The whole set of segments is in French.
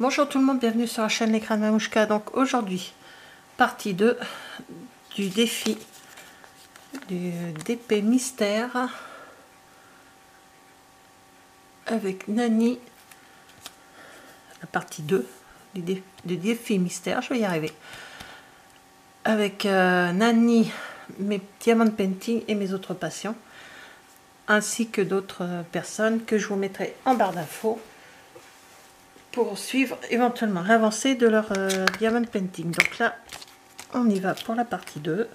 Bonjour tout le monde, bienvenue sur la chaîne L'écran de Mamouchka. Donc aujourd'hui, partie 2 du défi d'épée mystère avec Nani. La partie 2 du défi mystère, je vais y arriver. Avec Nani, mes diamant painting et mes autres passions, ainsi que d'autres personnes que je vous mettrai en barre d'infos pour suivre éventuellement l'avancée de leur diamant painting. Donc là, on y va pour la partie 2.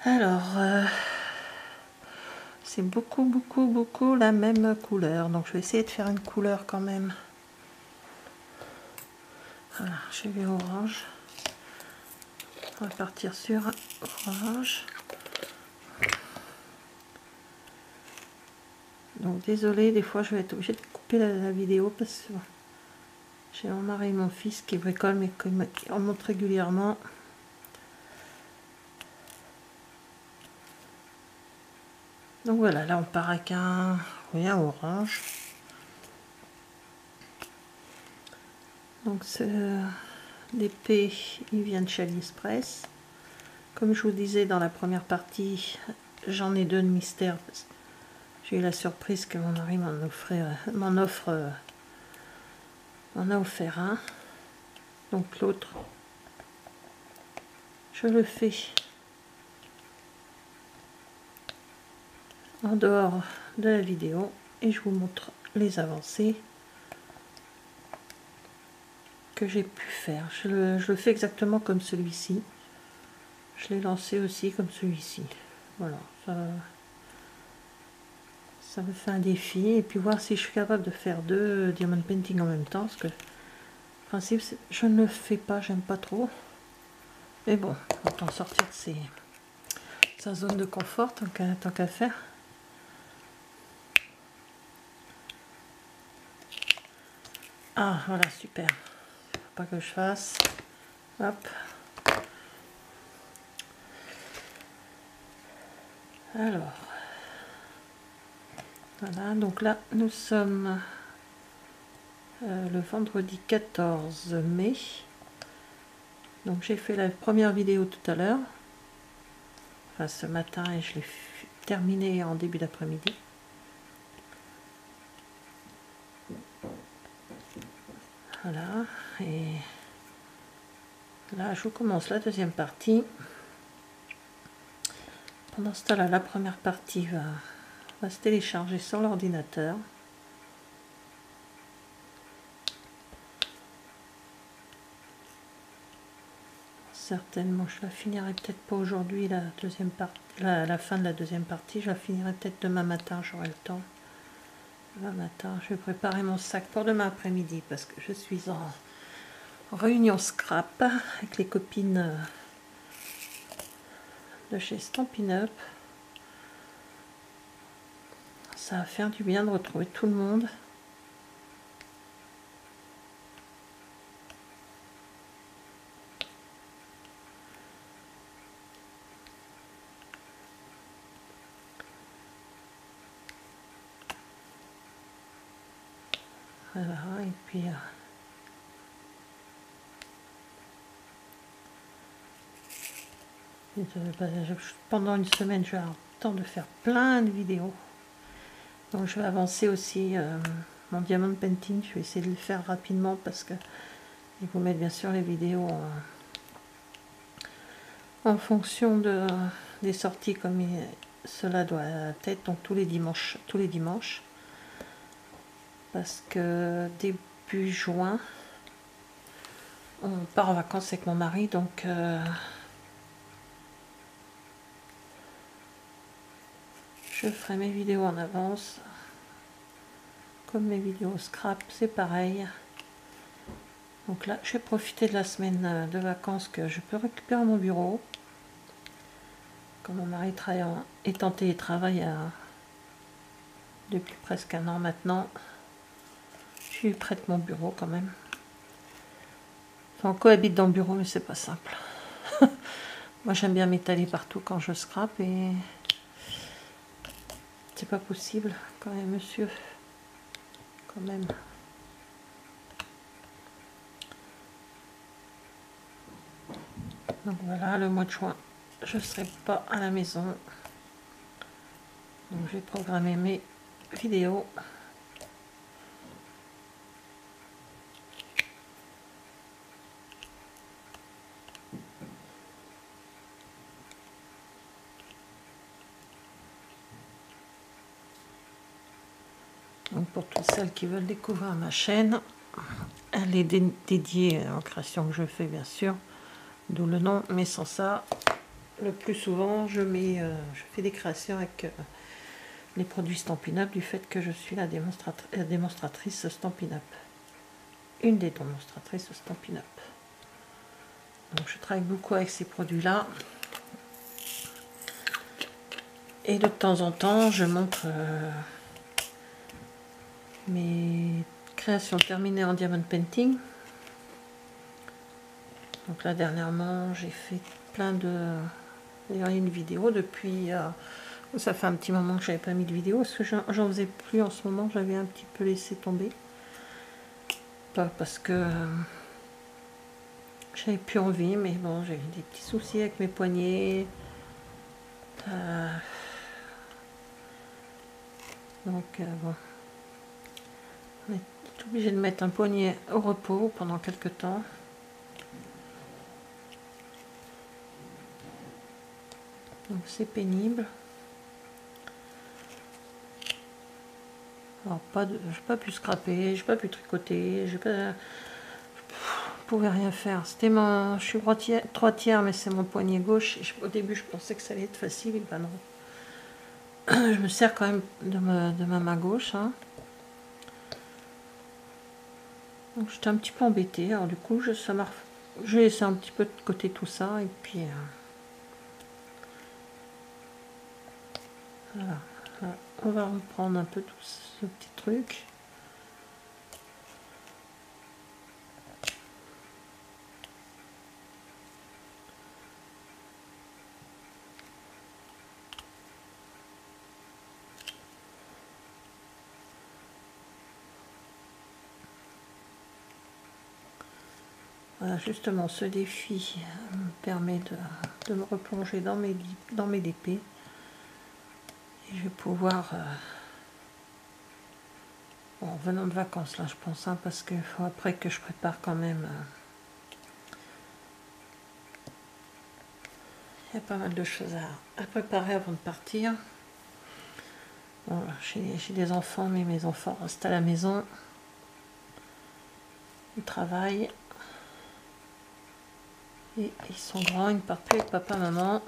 Alors, c'est beaucoup la même couleur. Donc, je vais essayer de faire une couleur quand même. Voilà, j'ai vu orange. On va partir sur orange. Donc, désolé, des fois, je vais être obligée de couper la vidéo parce que j'ai mon mari et mon fils qui bricolent, mais qui en montrent régulièrement. Donc voilà, là on part avec un orange. Donc l'épée, il vient de chez AliExpress. Comme je vous disais dans la première partie, j'en ai deux de mystère. J'ai eu la surprise que mon mari m'en a offert un. Donc l'autre, je le fais en dehors de la vidéo et je vous montre les avancées que j'ai pu faire. Je le fais exactement comme celui-ci. Je l'ai lancé aussi comme celui-ci. Voilà, ça me fait un défi et puis voir si je suis capable de faire deux diamond painting en même temps, parce que le principe je ne le fais pas, j'aime pas trop, mais bon, autant sortir de sa zone de confort tant qu'à faire. Ah voilà, super. Faut pas que je fasse, hop. Alors voilà, donc là nous sommes le vendredi 14 mai. Donc j'ai fait la première vidéo tout à l'heure, enfin ce matin, et je l'ai terminé en début d'après-midi. Voilà, et là je vous commence la deuxième partie. Pendant ce temps-là, la première partie va se télécharger sur l'ordinateur. Certainement, je la finirai peut-être pas aujourd'hui, la deuxième partie, la fin de la deuxième partie. Je la finirai peut-être demain matin, j'aurai le temps. Demain matin, je vais préparer mon sac pour demain après-midi parce que je suis en réunion scrap avec les copines de chez Stampin' Up. Ça va faire du bien de retrouver tout le monde. Voilà, et puis pendant une semaine, je vais avoir le temps de faire plein de vidéos. Donc je vais avancer aussi mon diamant painting. Je vais essayer de le faire rapidement parce que je vais vous mettre bien sûr les vidéos en fonction des sorties comme cela doit être, donc tous les dimanches, parce que début juin on part en vacances avec mon mari, donc je ferai mes vidéos en avance. Comme mes vidéos scrap, c'est pareil. Donc là, je vais profiter de la semaine de vacances que je peux récupérer mon bureau. Comme mon mari est en télétravail depuis presque un an maintenant, je lui prête mon bureau quand même. Enfin, on cohabite dans le bureau, mais c'est pas simple. Moi, j'aime bien m'étaler partout quand je scrape et c'est pas possible quand même, monsieur. Quand même. Donc voilà, le mois de juin, je ne serai pas à la maison. Donc j'ai programmé mes vidéos. Donc pour toutes celles qui veulent découvrir ma chaîne, elle est dédiée aux créations que je fais bien sûr, d'où le nom, mais sans ça, le plus souvent je fais des créations avec les produits Stampin' Up du fait que je suis la démonstratrice Stampin' Up. Une des démonstratrices Stampin' Up. Donc je travaille beaucoup avec ces produits-là. Et de temps en temps, je montre mes créations terminées en diamond painting. Donc là dernièrement j'ai fait plein de... Il y a une vidéo depuis... ça fait un petit moment que j'avais pas mis de vidéo parce que j'en faisais plus en ce moment, j'avais un petit peu laissé tomber. Pas parce que j'avais plus envie, mais bon, j'ai eu des petits soucis avec mes poignets. Donc bon, on est obligé de mettre un poignet au repos pendant quelques temps. Donc c'est pénible. Alors j'ai pas pu scraper, j'ai pas pu tricoter, je pouvais rien faire. C'était je suis droitière, mais c'est mon poignet gauche. Au début je pensais que ça allait être facile, et ben non. Je me sers quand même de ma main gauche. Hein. Donc j'étais un petit peu embêtée. Alors du coup, j'ai laissé un petit peu de côté tout ça. Et puis voilà. On va reprendre un peu tout ce petit truc. Voilà, justement, ce défi me permet de me replonger dans mes DP. Et je vais pouvoir, bon, en venant de vacances, là, je pense, hein, parce qu'il faut après que je prépare quand même. Il y a pas mal de choses à préparer avant de partir. Bon, j'ai des enfants, mais mes enfants restent à la maison. Ils travaillent. Et ils sont grands, ils ne partent plus avec papa, maman.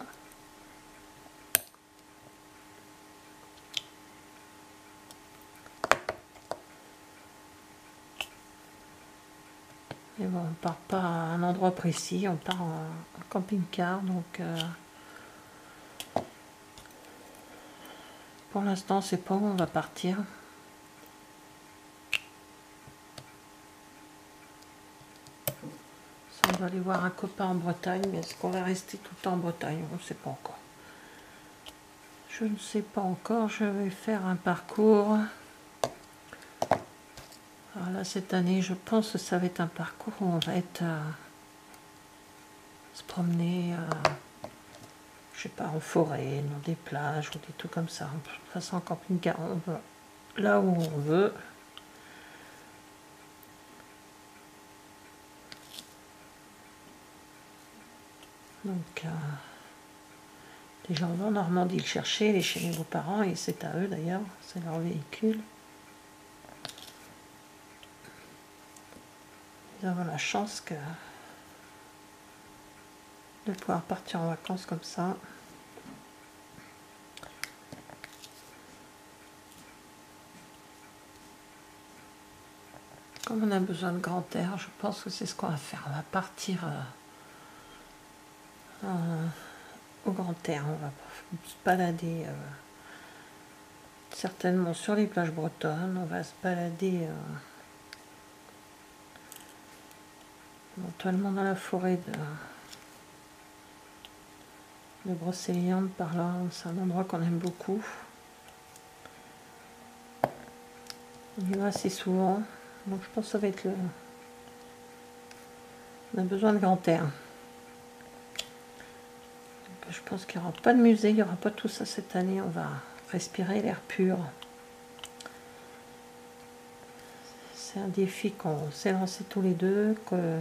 Et bon, on ne part pas à un endroit précis, on part en camping-car. Donc, pour l'instant, c'est pas où on va partir. Ça, on va aller voir un copain en Bretagne, mais est-ce qu'on va rester tout le temps en Bretagne? On ne sait pas encore. Je ne sais pas encore, je vais faire un parcours. Alors là, cette année, je pense que ça va être un parcours où on va être se promener, je sais pas, en forêt, dans des plages ou des trucs comme ça. De toute façon, en camping-car, on va là où on veut. Donc, les gens vont en Normandie le chercher, il est chez mes beaux-parents, et c'est à eux d'ailleurs, c'est leur véhicule. Ils ont la chance de pouvoir partir en vacances comme ça. Comme on a besoin de grand air, je pense que c'est ce qu'on va faire. On va partir au grand air. On va se balader certainement sur les plages bretonnes. On va se balader éventuellement dans la forêt de Brocéliande par là. C'est un endroit qu'on aime beaucoup. On y va assez souvent. Donc je pense que ça va être on a besoin de grand air. Je pense qu'il n'y aura pas de musée, il n'y aura pas tout ça cette année. On va respirer l'air pur. C'est un défi qu'on s'est lancé tous les deux, que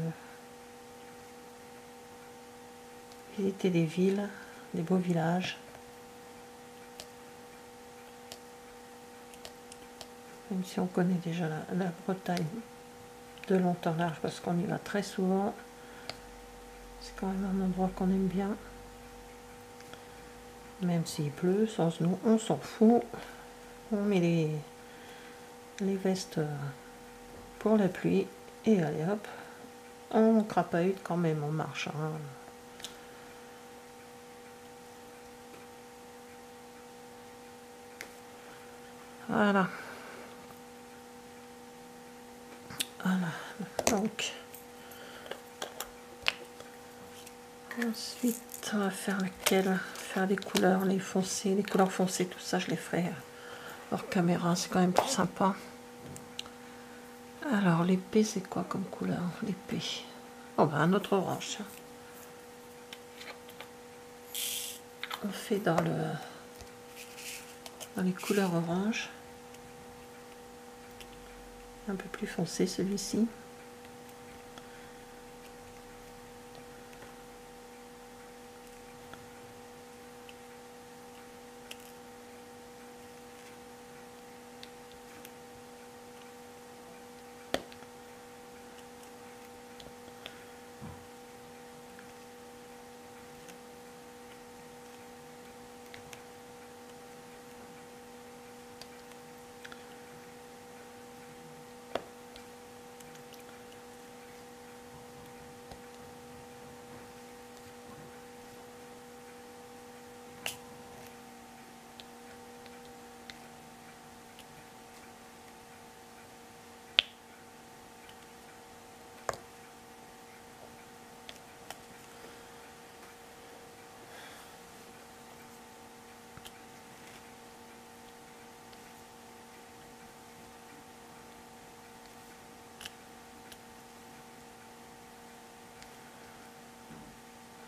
visiter des villes, des beaux villages. Même si on connaît déjà la Bretagne de long en large parce qu'on y va très souvent. C'est quand même un endroit qu'on aime bien. Même s'il pleut, sans nous, on s'en fout. On met les vestes pour la pluie et allez hop, on crapahute quand même, on marche. Hein. Voilà. Voilà. Donc, ensuite, on va faire lequel? Faire des couleurs, les foncées, les couleurs foncées, tout ça, je les ferai hors caméra, c'est quand même plus sympa. Alors, l'épée, c'est quoi comme couleur? L'épée. Oh, ben, un autre orange. On fait dans les couleurs orange. Un peu plus foncé celui-ci.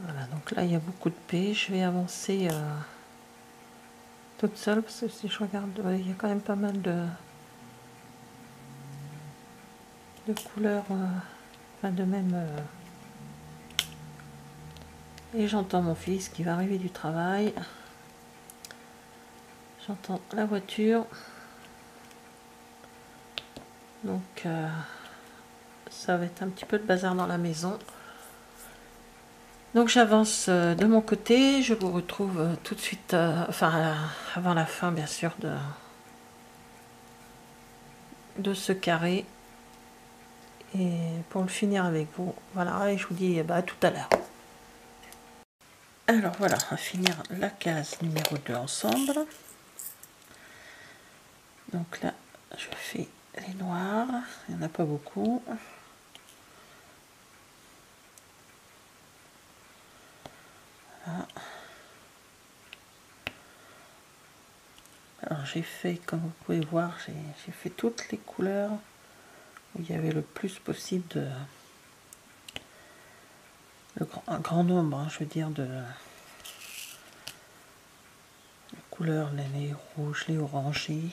Voilà, donc là il y a beaucoup de P. Je vais avancer toute seule parce que si je regarde, il y a quand même pas mal de couleurs, enfin de même. Et j'entends mon fils qui va arriver du travail. J'entends la voiture. Donc ça va être un petit peu de bazar dans la maison. Donc j'avance de mon côté, je vous retrouve tout de suite, enfin avant la fin bien sûr de ce carré. Et pour le finir avec vous, voilà, et je vous dis bah, à tout à l'heure. Alors voilà, on va finir la case numéro 2 ensemble. Donc là, je fais les noirs, il n'y en a pas beaucoup. Voilà. Alors j'ai fait, comme vous pouvez voir, j'ai fait toutes les couleurs où il y avait le plus possible un grand nombre, hein, je veux dire, de couleurs, les rouges, les orangés.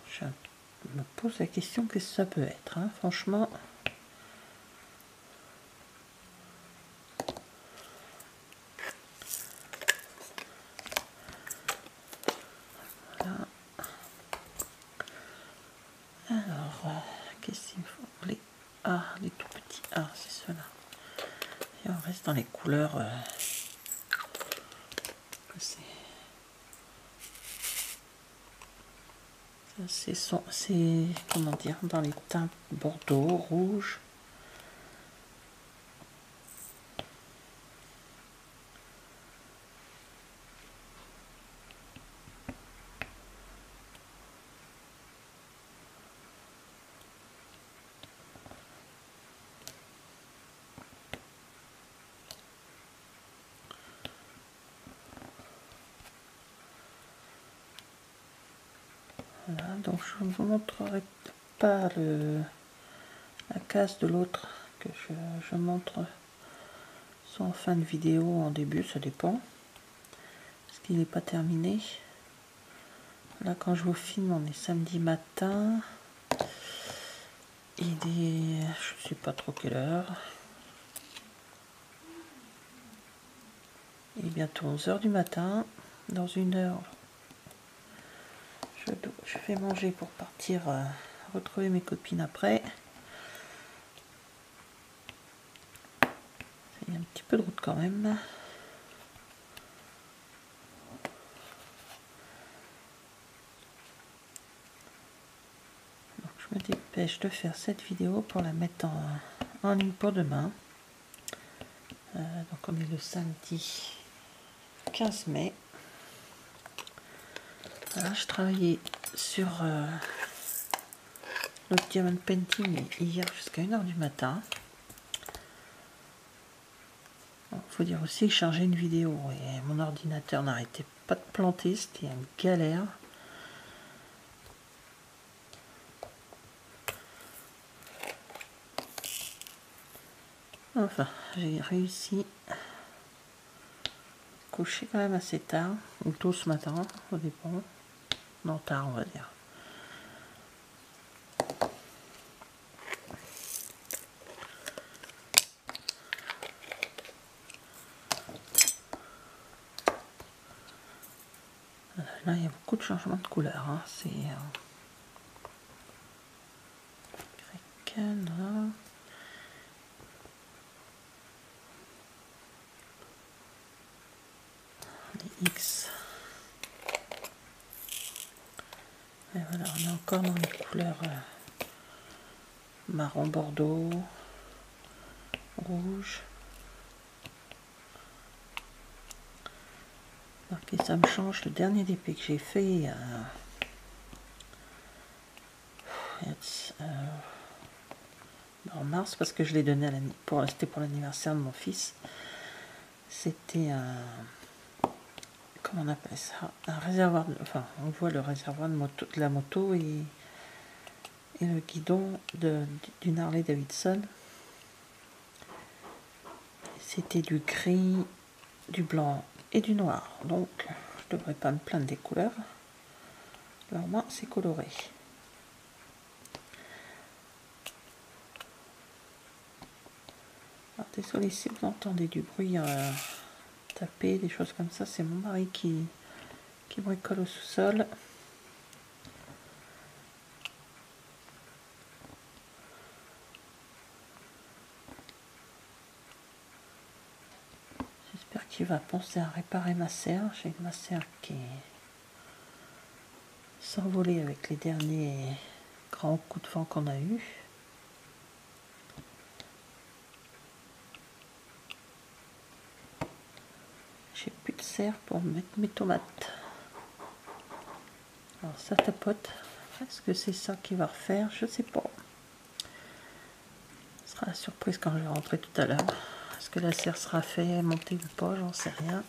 Je me pose la question qu'est-ce que ça peut être, hein, franchement. Voilà. Alors, qu'est-ce qu'il faut? Les tout petits A, c'est ceux-là. Et on reste dans les couleurs. C'est comment dire, dans les teintes bordeaux, rouge. Voilà, donc je ne vous montrerai pas la case de l'autre que je montre soit en fin de vidéo ou en début, ça dépend. Parce qu'il n'est pas terminé. Là, quand je vous filme, on est samedi matin. Il est, je ne sais pas trop quelle heure. Il est bientôt 11 h du matin. Dans une heure, je vais manger pour partir retrouver mes copines après. Il y a un petit peu de route quand même. Donc je me dépêche de faire cette vidéo pour la mettre en ligne pour demain. Donc on est le samedi 15 mai. Voilà, je travaillais sur le Diamond Painting hier jusqu'à 1 h du matin. Il faut dire aussi que je chargeais une vidéo et mon ordinateur n'arrêtait pas de planter, c'était une galère. Enfin, j'ai réussi à coucher quand même assez tard, ou tôt ce matin, ça dépend. Non, tard on va dire. Là, il y a beaucoup de changements de couleur. Hein. C'est Kraken, là. Les X. Et voilà, on est encore dans les couleurs marron bordeaux, rouge. Et ça me change le dernier DP que j'ai fait en mars, parce que je l'ai donné c'était pour l'anniversaire de mon fils. C'était un, comment on appelle ça, un réservoir, enfin on voit le réservoir de la moto et le guidon d'une Harley Davidson. C'était du gris, du blanc et du noir, donc je devrais pas me plaindre des couleurs. Alors moi c'est coloré. Alors désolé si vous entendez du bruit taper, des choses comme ça, c'est mon mari qui bricole au sous-sol. J'espère qu'il va penser à réparer ma serre. J'ai ma serre qui s'envolait avec les derniers grands coups de vent qu'on a eu. J'ai plus de serre pour mettre mes tomates. Alors ça tapote. Est-ce que c'est ça qui va refaire? Je sais pas. Ce sera la surprise quand je vais rentrer tout à l'heure. Est-ce que la serre sera faite, montée ou pas? J'en sais rien.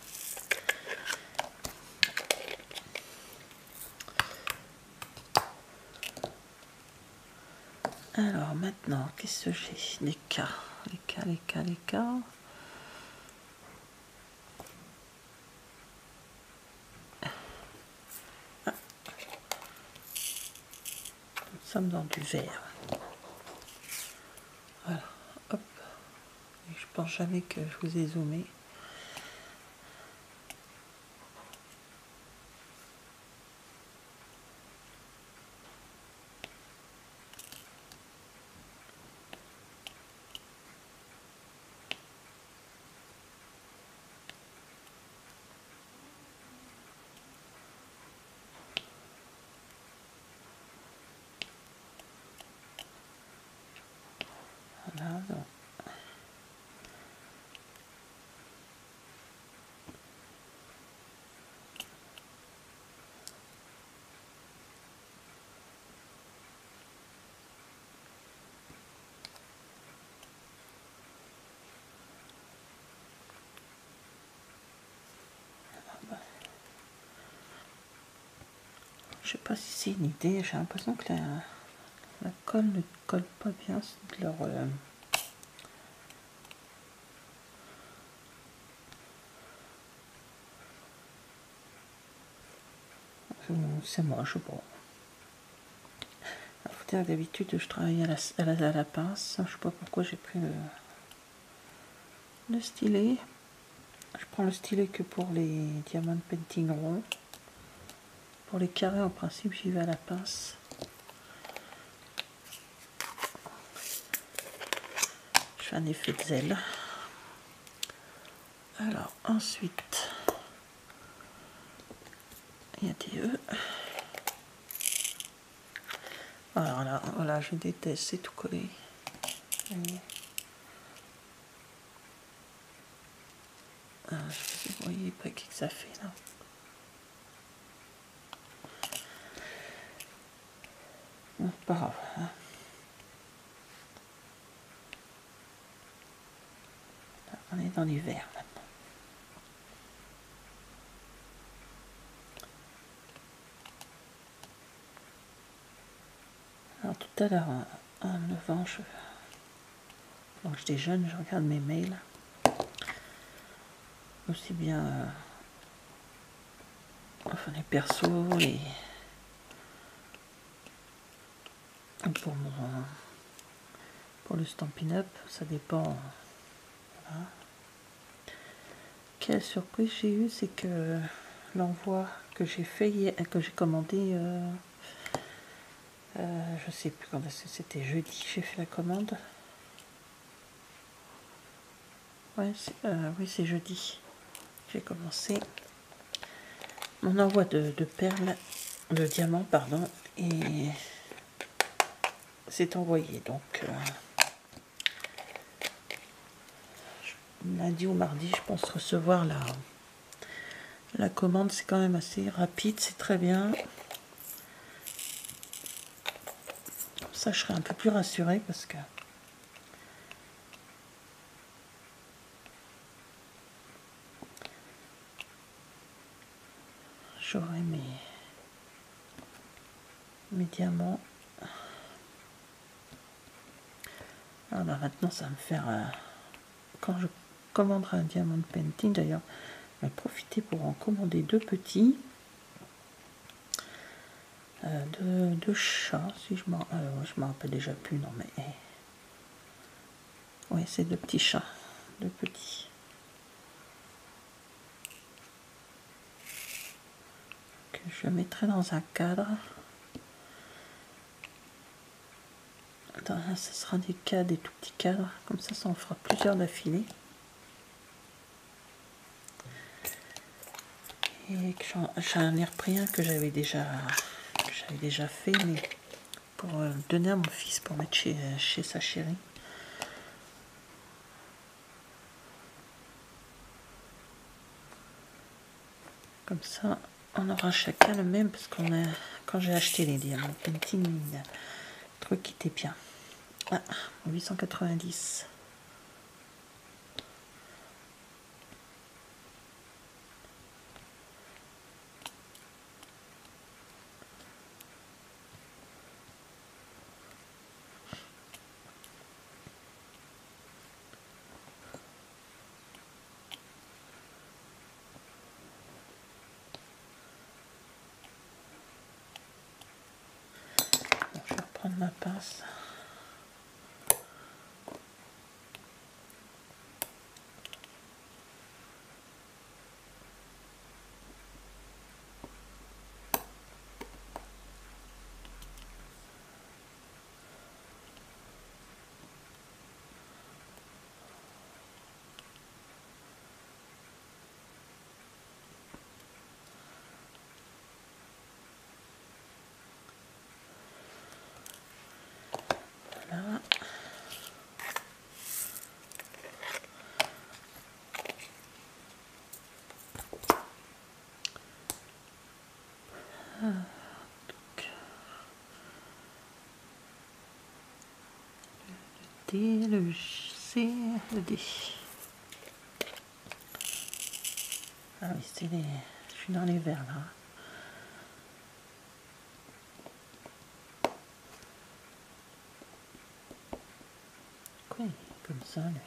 Alors maintenant, qu'est-ce que j'ai? Les cas. Ah. Nous sommes dans du vert. Voilà, hop. Et je pense jamais que je vous ai zoomé. Voilà, donc. Je sais pas si c'est une idée, j'ai l'impression que la colle ne colle pas bien de leur c'est moi, je sais pas. Il faut dire que d'habitude je travaille à la pince. Je sais pas pourquoi j'ai pris le stylet. Je prends le stylet que pour les diamant painting ronds. Pour les carrés, en principe, j'y vais à la pince. Je fais un effet de zèle. Alors, ensuite, il y a des œufs. Alors là, voilà, je déteste, c'est tout collé. Voyez. Ah, je sais pas si vous voyez pas que ça fait là. Bon, pas grave. Hein. Là, on est dans l'hiver maintenant. Alors tout à l'heure, en me levant, donc je déjeune, je regarde mes mails. Aussi bien enfin les persos, pour le Stampin' Up, ça dépend. Voilà. Quelle surprise j'ai eue, c'est que l'envoi que j'ai fait hier, que j'ai commandé, je sais plus quand c'était, jeudi, j'ai fait la commande. Ouais, oui, c'est jeudi. J'ai commencé mon envoi de perles, de diamants, pardon, et c'est envoyé. Donc, lundi ou mardi, je pense recevoir la commande. C'est quand même assez rapide, c'est très bien. Comme ça, je serai un peu plus rassurée parce que j'aurai mes diamants. Alors là, maintenant, ça va me faire... quand je commanderai un diamant painting, d'ailleurs, je vais profiter pour en commander deux petits. Deux chats, si je me rappelle déjà plus, non mais... Oui, c'est deux petits chats, deux petits. Que je mettrai dans un cadre. Là, ce sera des tout petits cadres, comme ça en fera plusieurs d'affilée. Et j'en ai repris un que j'avais déjà fait, mais pour donner à mon fils pour mettre chez sa chérie. Comme ça, on aura chacun le même, parce quand j'ai acheté les diamants painting, le truc qui était bien. Ah, 890. Bon, je vais reprendre ma pince. Voilà. D, le C, le D. Ah oui, je suis dans les verts là. Quoi, comme ça lui.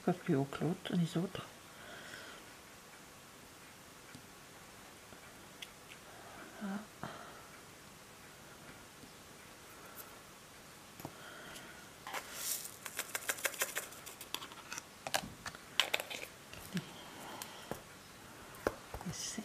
fois plus haut que l'autre, les autres. Voilà. Ici.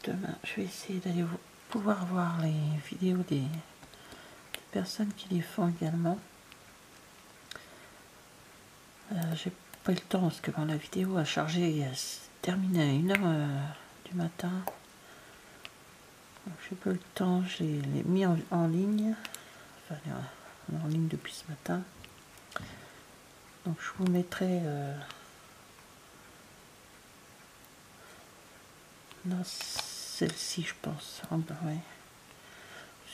Demain, je vais essayer d'aller pouvoir voir les vidéos des personnes qui les font également. J'ai pas eu le temps parce que bon, la vidéo a chargé et terminé à 1h du matin. J'ai pas eu le temps, je l'ai mis en ligne. Enfin, on est en ligne depuis ce matin. Donc je vous mettrai dans celle-ci, je pense. Ah ben ouais.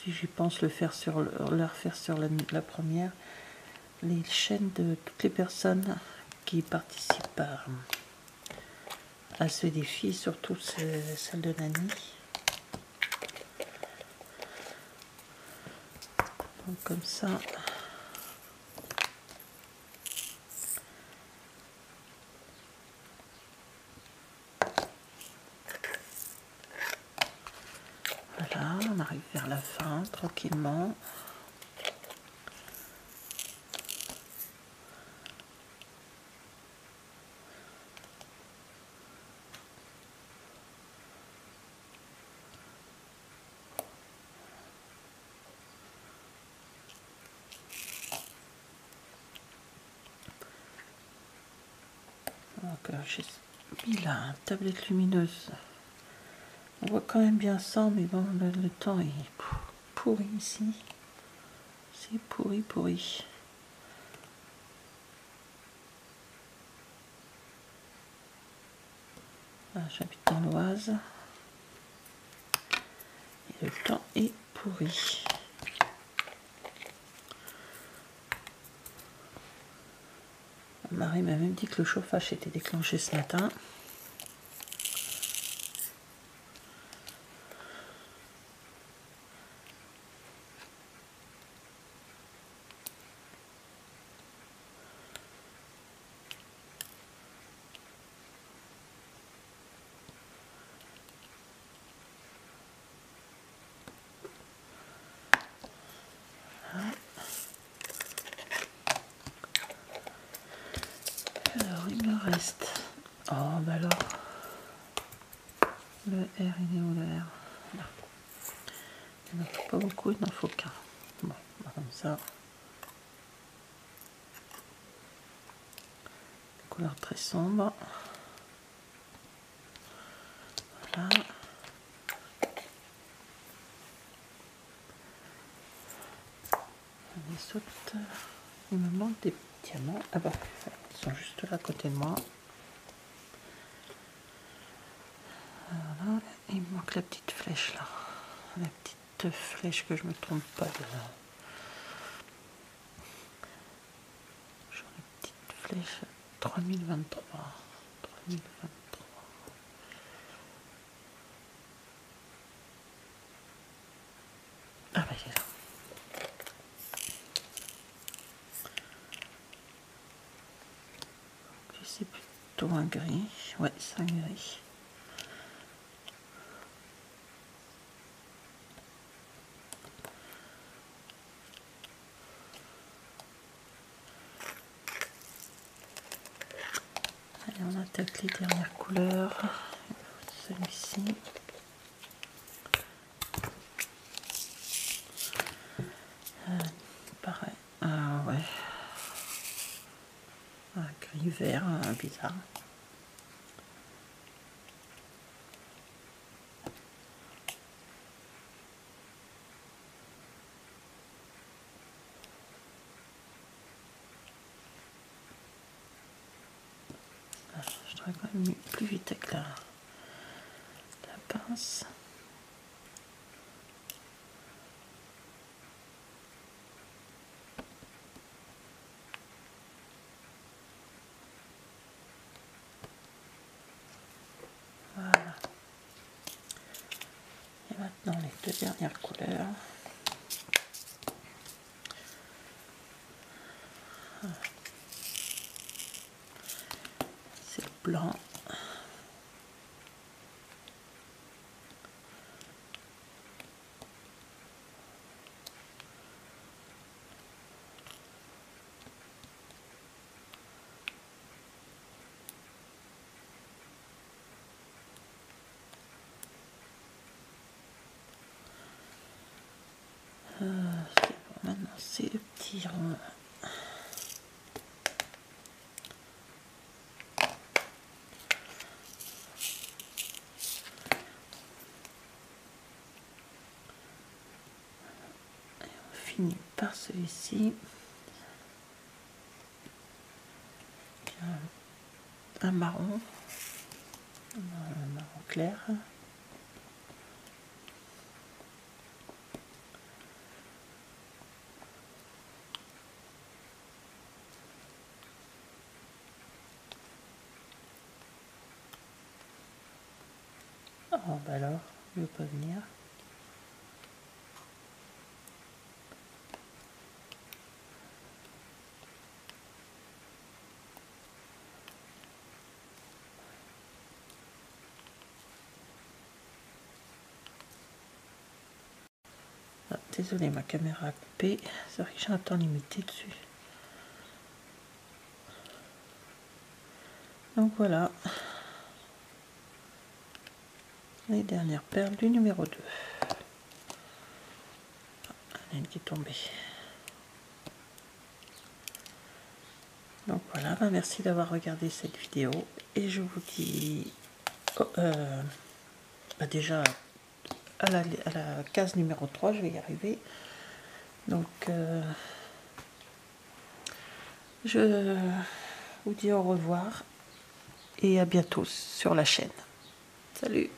Si j'y pense le refaire sur la première, les chaînes de toutes les personnes qui participent à ce défi, surtout celle de Nani. Donc comme ça. Voilà, on arrive vers la fin tranquillement. Donc j'ai mis la tablette lumineuse. On voit quand même bien ça, mais bon, le temps est pourri ici. C'est pourri. J'habite dans l'Oise. Et le temps est pourri. Mon mari m'a même dit que le chauffage était déclenché ce matin. Alors, il me reste... Oh, bah alors... Le R, il est où le R? Là. Il n'en faut pas beaucoup, il n'en faut qu'un. Bon, comme ça. Couleur très sombre. Voilà. Les autres, il me manque des diamants. Ah bah, ils sont juste là à côté de moi. Voilà, il me manque la petite flèche là. La petite flèche que je me trompe pas de... J'en ai une petite flèche 3023. 3023. Ah bah il est là. C'est plutôt un gris. Ouais, c'est un gris. Allez, on attaque les dernières couleurs. Celui-ci. Pareil. Ah ouais. Un gris vert, bizarre. J'aurais quand même mis plus vite avec la pince. Voilà. Et maintenant les deux dernières couleurs. C'est le blanc. C'est bon, maintenant c'est le petit rond. Et on finit par celui-ci. Un marron clair. Oh bah alors, il ne veut pas venir. Ah, désolé, ma caméra a coupé. C'est vrai que j'ai un temps limité dessus. Donc voilà. Les dernières perles du numéro 2. Il y en a une qui est tombée. Donc voilà, bah merci d'avoir regardé cette vidéo. Et je vous dis bah déjà à la case numéro 3, je vais y arriver. Donc je vous dis au revoir et à bientôt sur la chaîne. Salut!